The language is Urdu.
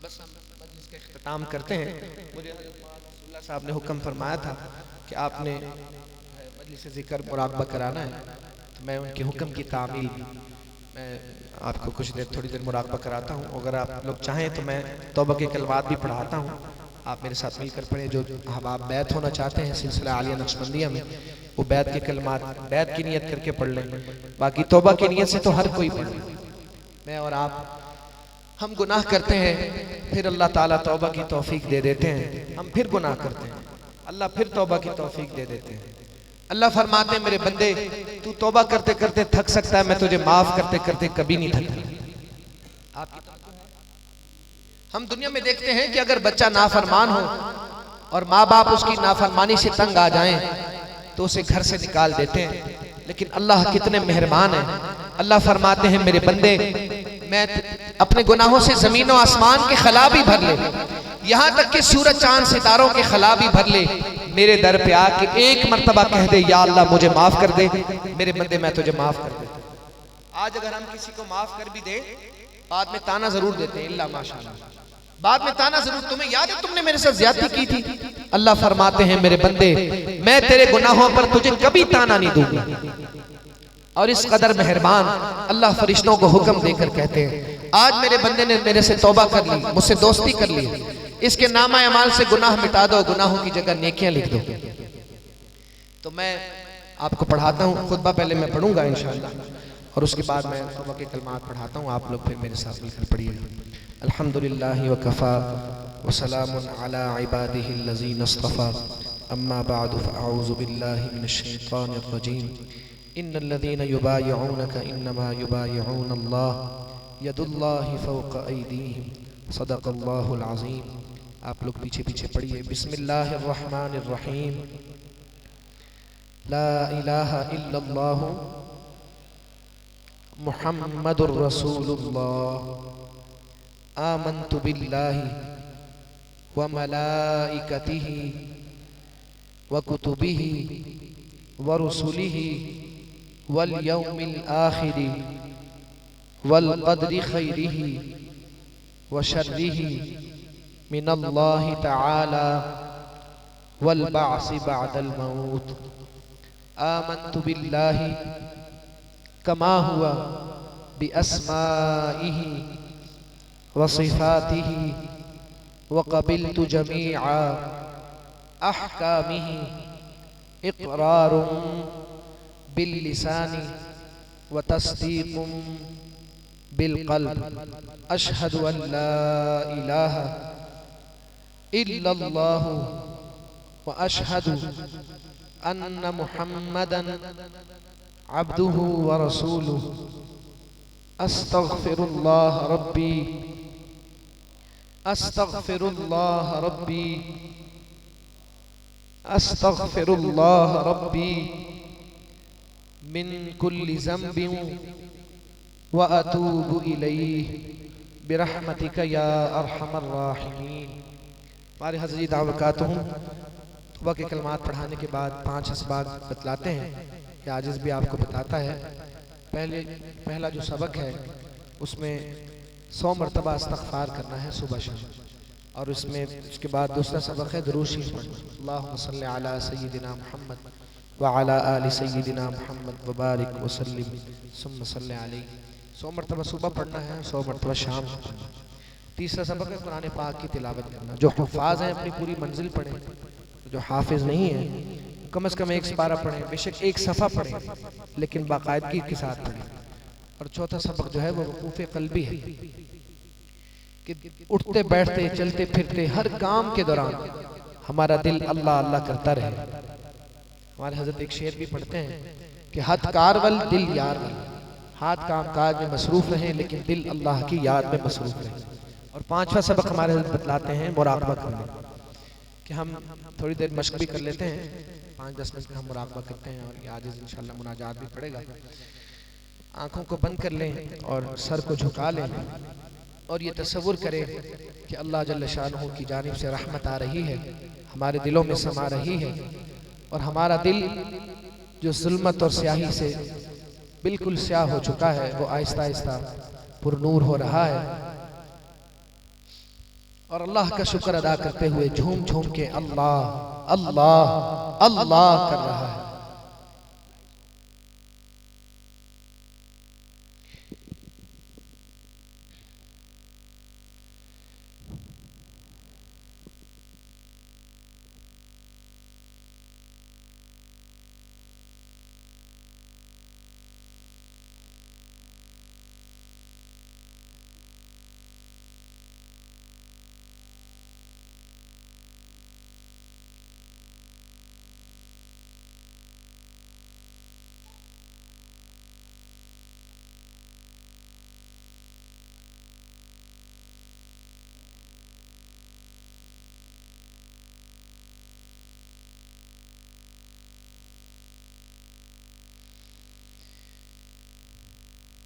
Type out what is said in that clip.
بس ہم مجلس کا اختتام کرتے ہیں. مجھے حضرت رسول اللہ صاحب نے حکم فرمایا تھا کہ آپ نے مجلس ذکر مراقبہ کرانا ہے، تو میں ان کے حکم کی تعمیل میں آپ کو کچھ دیر تھوڑی دیر مراقبہ کراتا ہوں. اگر آپ لوگ چاہیں تو میں توبہ کے کلمات بھی پڑھاتا ہوں، آپ میرے ساتھ مل کر پڑھیں. جو آپ بیعت ہونا چاہتے ہیں سلسلہ عالیہ نقشبندیہ میں، وہ بیعت کے کلمات بیعت کی نیت کر کے پڑھ لیں. باقی توبہ کی نیت سے تو ہر کوئی پڑھ لیں. میں اور آپ ہم گناہ کرتے ہیں، پھر اللہ تعالیٰ توبہ کی توفیق دے دیتے ہیں. ہم پھر گناہ کرتے ہیں، اللہ پھر توبہ کی توفیق دے دیتے ہیں. اللہ فرماتے ہیں میرے بندے تو توبہ کرتے کرتے تھک سکتا ہے، میں تجھے معاف کرتے کرتے کبھی نہیں تھکتا. ہم دنیا میں دیکھتے ہیں کہ اگر بچہ نافرمان ہو اور ماں باپ اس کی نافرمانی سے تنگ آ جائیں تو اسے گھر سے نکال دیتے ہیں. لیکن اللہ کتنے مہربان ہیں. اللہ فرماتے ہیں میرے بندے میں اپنے گناہوں سے زمین و آسمان کے خلا بھی بھر لے، یہاں تک کہ سورج چاند ستاروں کے خلا بھی بھر لے، میرے در پہ آ کے ایک مرتبہ کہہ دے یا اللہ مجھے معاف کر دے، میرے بندے میں تجھے معاف کر دے. آج اگر ہم کسی کو معاف کر بھی دیں بعد میں تانا ضرور دیتے ہیں، اللہ ماشاءاللہ بعد میں تانا ضرور، تمہیں یاد ہے تم نے میرے ساتھ زیادتی کی تھی. اللہ فرماتے ہیں میرے بندے میں تیرے گناہوں پر تجھے کبھی تانا نہیں دوں گا. اور اس قدر مہربان اللہ فرشتوں کو حکم دے کر کہتے ہیں آج میرے بندے نے میرے سے توبہ کر لی، مجھ سے دوستی کر لی، اس کے نامہ اعمال سے گناہ مٹا دو، گناہوں کی جگہ نیکیاں لکھ دو. تو میں آپ کو پڑھاتا ہوں، خطبہ پہلے میں پڑھوں گا انشاءاللہ، اور اس کے بعد میں توبہ کے کلمات پڑھاتا ہوں. آپ لوگ پھر میرے ساتھ مل کر پڑھیے گا. الحمدللہ وکفا وسلام علی عبادہ الذین اصطفى، اما بعد فاعوذ باللہ من الشیطان الرجیم. ان الذین یبایعونک انما یبایعون اللہ ید اللہ فوق ایدیہم صدق اللہ العظیم. آپ لوگ پیچھے پیچھے پڑھیے. بسم اللہ الرحمن الرحیم. لا الہ الا اللہ محمد الرسول اللہ. آمنت باللہ وملائکتہ وکتبہ ورسلہ والیوم الآخر والقدر خیرہ وشرہ من اللہ تعالی والبعث بعد الموت. آمنت باللہ کما ہوا باسمائہ وصفاتہ وقبلت جمیع احکامہ اقرار باللسان وتصدیق بالقلب. اشہد ان لا الہ الا اللہ واشہد ان محمدا عبدہ ورسولہ. استغفر اللہ ربی استغفر اللہ ربی استغفر اللہ ربی من کل ذنب واتوب الیہ برحمتک یا ارحم الراحمین. ہمارے حضرت دعوکاتہم توبہ کے کلمات پڑھانے کے بعد 5 اسباق بتلاتے ہیں کہ عاجز بھی آپ کو بتاتا ہے. پہلا جو سبق ہے اس میں 100 مرتبہ استغفار کرنا ہے صبح شام، اور اس کے بعد دوسرا سبق ہے درود شریف پڑھنا. اللہم صلی علی سیدنا محمد وعلی آل سیدنا محمد وبارک وسلم ثم صلی علیہ. 100 مرتبہ صبح پڑھنا ہے، 100 مرتبہ شام پڑھنا. تیسرا سبق ہے قرآن پاک کی تلاوت کرنا. جو حفاظ ہیں اپنی پوری منزل پڑھیں، جو حافظ نہیں ہیں کم از کم 1 سپارہ پڑھیں، بے شک 1 صفحہ پڑھیں لیکن باقاعدگی کے ساتھ پڑھیں. اور چوتھا سبق جو ہے وہ وقوف قلبی ہے کہ اٹھتے بیٹھتے چلتے پھرتے ہر کام کے دوران ہمارا دل اللہ اللہ کرتا رہے. ہمارے حضرت ایک شعر بھی پڑھتے ہیں کہ ہاتھ کارول دل یار ول، ہاتھ کام کاج میں مصروف رہیں لیکن دل اللہ کی یاد میں مصروف رہے. اور 5واں سبق ہمارے حضرت بتلاتے ہیں مراقبہ کرنے کہ ہم تھوڑی دیر مشق بھی کر لیتے ہیں، 5-10 منٹ کا ہم مراقبہ کرتے ہیں. اور یہ عاجز انشاءاللہ مناجات بھی پڑے گا. آنکھوں کو بند کر لیں اور سر کو جھکا لیں اور یہ تصور کریں کہ اللہ جل شانہ کی جانب سے رحمت آ رہی ہے، ہمارے دلوں میں سما رہی ہے، اور ہمارا دل جو ظلمت اور سیاہی سے بالکل سیاہ ہو چکا ہے وہ آہستہ آہستہ پر نور ہو رہا ہے. اور اللہ کا شکر ادا کرتے ہوئے جھوم جھوم کے اللہ اللہ اللہ کر رہا ہے۔